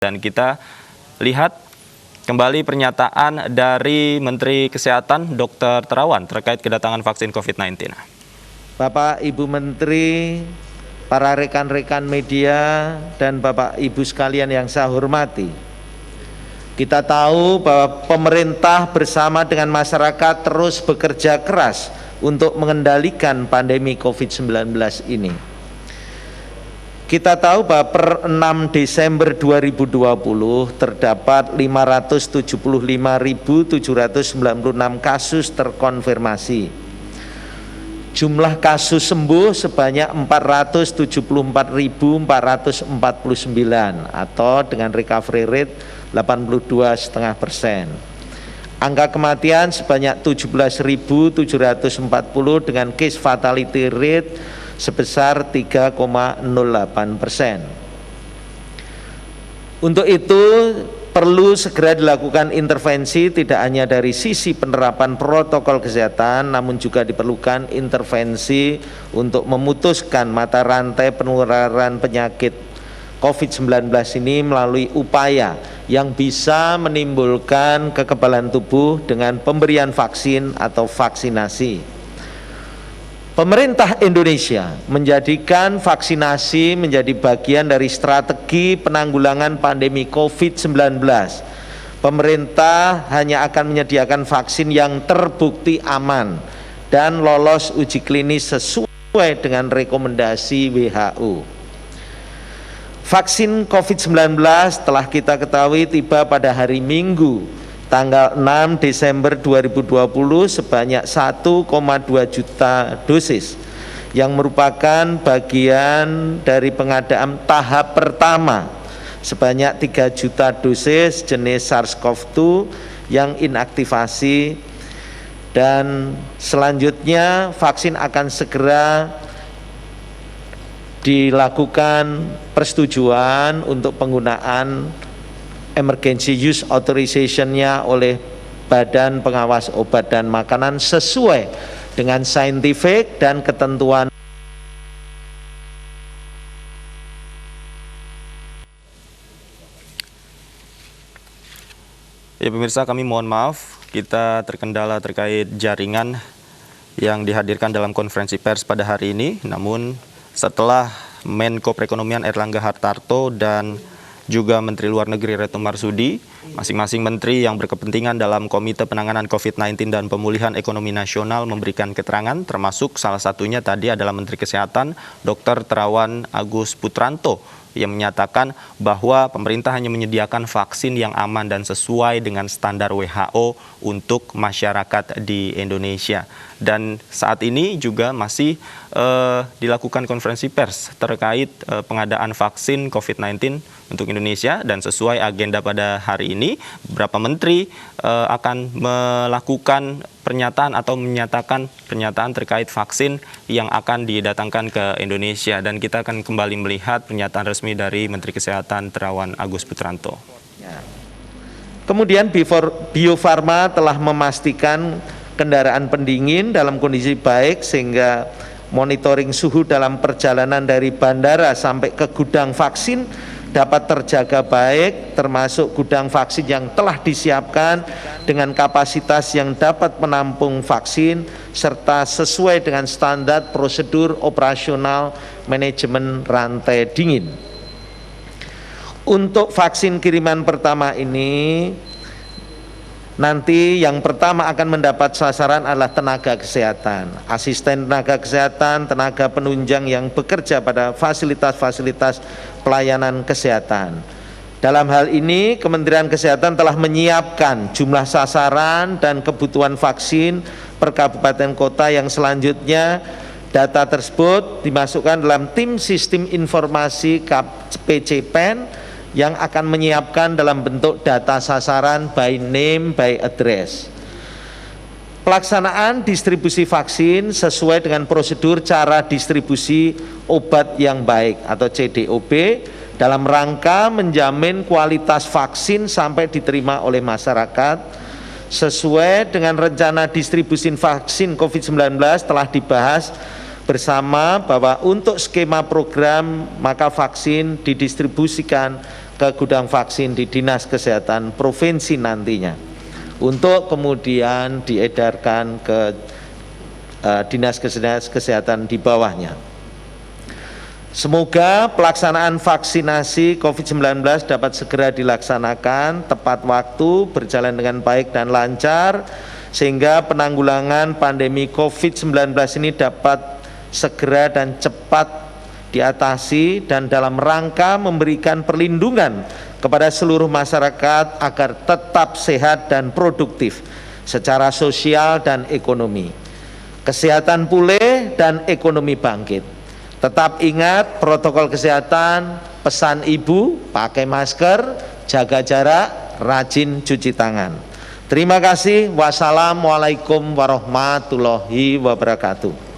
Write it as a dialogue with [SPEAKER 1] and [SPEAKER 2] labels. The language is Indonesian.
[SPEAKER 1] Dan kita lihat kembali pernyataan dari Menteri Kesehatan Dr. Terawan terkait kedatangan vaksin COVID-19.
[SPEAKER 2] Bapak Ibu Menteri, para rekan-rekan media, dan Bapak Ibu sekalian yang saya hormati. Kita tahu bahwa pemerintah bersama dengan masyarakat terus bekerja keras untuk mengendalikan pandemi COVID-19 ini. Kita tahu bahwa per 6 Desember 2020 terdapat 575.796 kasus terkonfirmasi. Jumlah kasus sembuh sebanyak 474.449 atau dengan recovery rate 82,5%. Angka kematian sebanyak 17.740 dengan case fatality rate sebesar 3,08%. Untuk itu perlu segera dilakukan intervensi tidak hanya dari sisi penerapan protokol kesehatan, namun juga diperlukan intervensi untuk memutuskan mata rantai penularan penyakit COVID-19 ini melalui upaya yang bisa menimbulkan kekebalan tubuh dengan pemberian vaksin atau vaksinasi. Pemerintah Indonesia menjadikan vaksinasi menjadi bagian dari strategi penanggulangan pandemi COVID-19. Pemerintah hanya akan menyediakan vaksin yang terbukti aman dan lolos uji klinis sesuai dengan rekomendasi WHO. Vaksin COVID-19 telah kita ketahui tiba pada hari Minggu, tanggal 6 Desember 2020 sebanyak 1,2 juta dosis yang merupakan bagian dari pengadaan tahap pertama sebanyak 3 juta dosis jenis SARS-CoV-2 yang inaktivasi, dan selanjutnya vaksin akan segera dilakukan persetujuan untuk penggunaan emergency use authorization-nya oleh Badan Pengawas Obat dan Makanan sesuai dengan saintifik dan ketentuan.
[SPEAKER 1] Ya pemirsa, kami mohon maaf kita terkendala terkait jaringan yang dihadirkan dalam konferensi pers pada hari ini. Namun setelah Menko Perekonomian Erlangga Hartarto dan juga Menteri Luar Negeri Retno Marsudi, masing-masing menteri yang berkepentingan dalam Komite Penanganan COVID-19 dan Pemulihan Ekonomi Nasional memberikan keterangan, termasuk salah satunya tadi adalah Menteri Kesehatan Dr. Terawan Agus Putranto yang menyatakan bahwa pemerintah hanya menyediakan vaksin yang aman dan sesuai dengan standar WHO untuk masyarakat di Indonesia. Dan saat ini juga masih dilakukan konferensi pers terkait pengadaan vaksin COVID-19 untuk Indonesia, dan sesuai agenda pada hari ini beberapa menteri akan melakukan pernyataan atau menyatakan pernyataan terkait vaksin yang akan didatangkan ke Indonesia, dan kita akan kembali melihat pernyataan resmi dari Menteri Kesehatan Terawan Agus Putranto.
[SPEAKER 2] Kemudian Bio Farma telah memastikan kendaraan pendingin dalam kondisi baik sehingga monitoring suhu dalam perjalanan dari bandara sampai ke gudang vaksin dapat terjaga baik, termasuk gudang vaksin yang telah disiapkan dengan kapasitas yang dapat menampung vaksin serta sesuai dengan standar prosedur operasional manajemen rantai dingin. Untuk vaksin kiriman pertama ini, nanti yang pertama akan mendapat sasaran adalah tenaga kesehatan, asisten tenaga kesehatan, tenaga penunjang yang bekerja pada fasilitas-fasilitas pelayanan kesehatan. Dalam hal ini, Kementerian Kesehatan telah menyiapkan jumlah sasaran dan kebutuhan vaksin per kabupaten kota yang selanjutnya data tersebut dimasukkan dalam tim sistem informasi PCPEN yang akan menyiapkan dalam bentuk data sasaran by name, by address. Pelaksanaan distribusi vaksin sesuai dengan prosedur cara distribusi obat yang baik atau CDOB dalam rangka menjamin kualitas vaksin sampai diterima oleh masyarakat sesuai dengan rencana distribusi vaksin COVID-19 telah dibahas bersama bahwa untuk skema program maka vaksin didistribusikan ke gudang vaksin di Dinas Kesehatan Provinsi nantinya, untuk kemudian diedarkan ke Dinas Kesehatan di bawahnya. Semoga pelaksanaan vaksinasi COVID-19 dapat segera dilaksanakan tepat waktu, berjalan dengan baik dan lancar, sehingga penanggulangan pandemi COVID-19 ini dapat segera dan cepat diatasi, dan dalam rangka memberikan perlindungan kepada seluruh masyarakat agar tetap sehat dan produktif secara sosial dan ekonomi. Kesehatan pulih dan ekonomi bangkit. Tetap ingat protokol kesehatan, pesan Ibu, pakai masker, jaga jarak, rajin cuci tangan. Terima kasih. Wassalamualaikum warahmatullahi wabarakatuh.